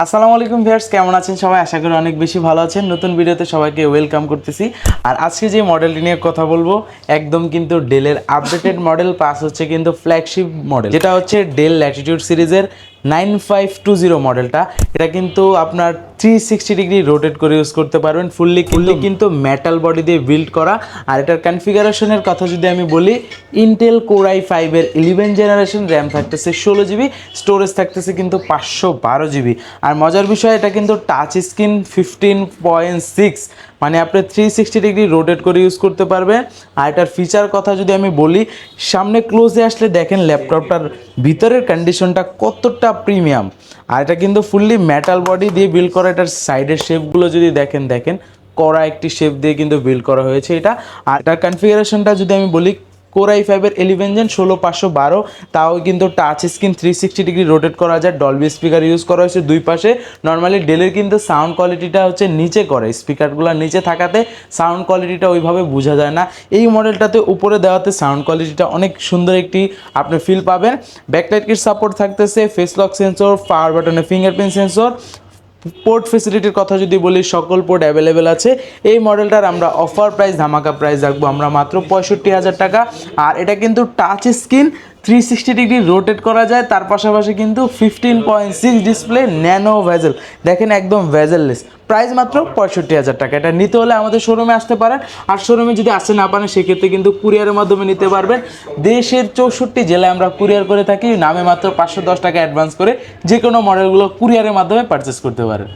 আসসালামু আলাইকুম ভিউয়ার্স, কেমন আছেন সবাই? আশা করি অনেক বেশি ভালো আছেন। নতুন ভিডিওতে সবাইকে ওয়েলকাম করতেছি। আর আজকে যে মডেলটি নিয়ে কথা বলবো একদম কিন্তু ডেলের আপডেটেড মডেল প্লাস হচ্ছে কিন্তু ফ্ল্যাগশিপ মডেল, যেটা হচ্ছে ডেল ল্যাটিটিউড সিরিজের 9520 মডেলটা। এটা কিন্তু আপনার 360 ডিগ্রি রোটেট করে ইউজ করতে পারবেন। ফুললি কিন্তু মেটাল বডি দিয়ে বিল্ড করা। আর এটার কনফিগারেশনের কথা যদি আমি বলি, ইন্টেল কোর i5-এর 11 জেনারেশন, র্যাম থাকতেছে 16 জিবি, স্টোরেজ থাকতেছে কিন্তু 512 জিবি। আর মজার বিষয়, এটা কিন্তু টাচ স্ক্রিন 15.6, মানে আপনি 360 ডিগ্রি রোটেট করে ইউজ করতে পারবেন। আর এটার ফিচার কথা যদি আমি বলি, সামনে ক্লোজে আসলে দেখেন ল্যাপটপটার ভিতরের কন্ডিশনটা কতটা প্রিমিয়াম। আর এটা কিন্তু ফুললি মেটাল বডি দিয়ে বিল্ড করা। এটার সাইডের শেপগুলো যদি দেখেন কড়া একটি শেপ দিয়ে কিন্তু বিল্ড করা হয়েছে এটা। আর এটার কনফিগারেশনটা যদি আমি বলি, কোর i5-এর 11 জেন 16512, তাও কিন্তু টাচ স্ক্রিন 360 ডিগ্রি রোটেট করা যায়। ডলবি স্পিকার ইউজ করা হয়েছে দুই পাশে। নর্মালি ডেলের কিন্তু সাউন্ড কোয়ালিটিটা হচ্ছে নিচে করে, স্পিকারগুলো নিচে থাকাতে সাউন্ড কোয়ালিটিটা ওইভাবে বোঝা যায় না। এই মডেলটাতে উপরে দেওয়াতে সাউন্ড কোয়ালিটিটা অনেক সুন্দর একটি আপনি ফিল পাবেন। ব্যাকলাইট কিট সাপোর্ট থাকতেছে, ফেস লক সেন্সর, পাওয়ার বাটনে ফিঙ্গারপ্রিন্ট সেন্সর। পোর্ট ফেসিলিটির কথা যদি বলি, সকল পোর্ট অ্যাভেলেবেল আছে। এই মডেলটার আমরা অফার প্রাইস, ধামাকা প্রাইস রাখবো আমরা মাত্র 65,000 টাকা। আর এটা কিন্তু টাচ স্ক্রিন 360 ডিগ্রি রোটেট করা যায়। তার পাশাপাশি কিন্তু 15.6 ডিসপ্লে, ন্যানো ভেজেল, দেখেন একদম ভেজেললেস। প্রাইস মাত্র 65,000 টাকা। এটা নিতে হলে আমাদের শোরুমে আসতে পারেন। আর শোরুমে যদি আসতে না পারেন, সেক্ষেত্রে কিন্তু কুরিয়ারের মাধ্যমে নিতে পারবেন। দেশের 64 জেলায় আমরা কুরিয়ার করে থাকি। নামে মাত্র 510 টাকা অ্যাডভান্স করে যে কোনো মডেলগুলো কুরিয়ারের মাধ্যমে পারচেস করতে পারেন।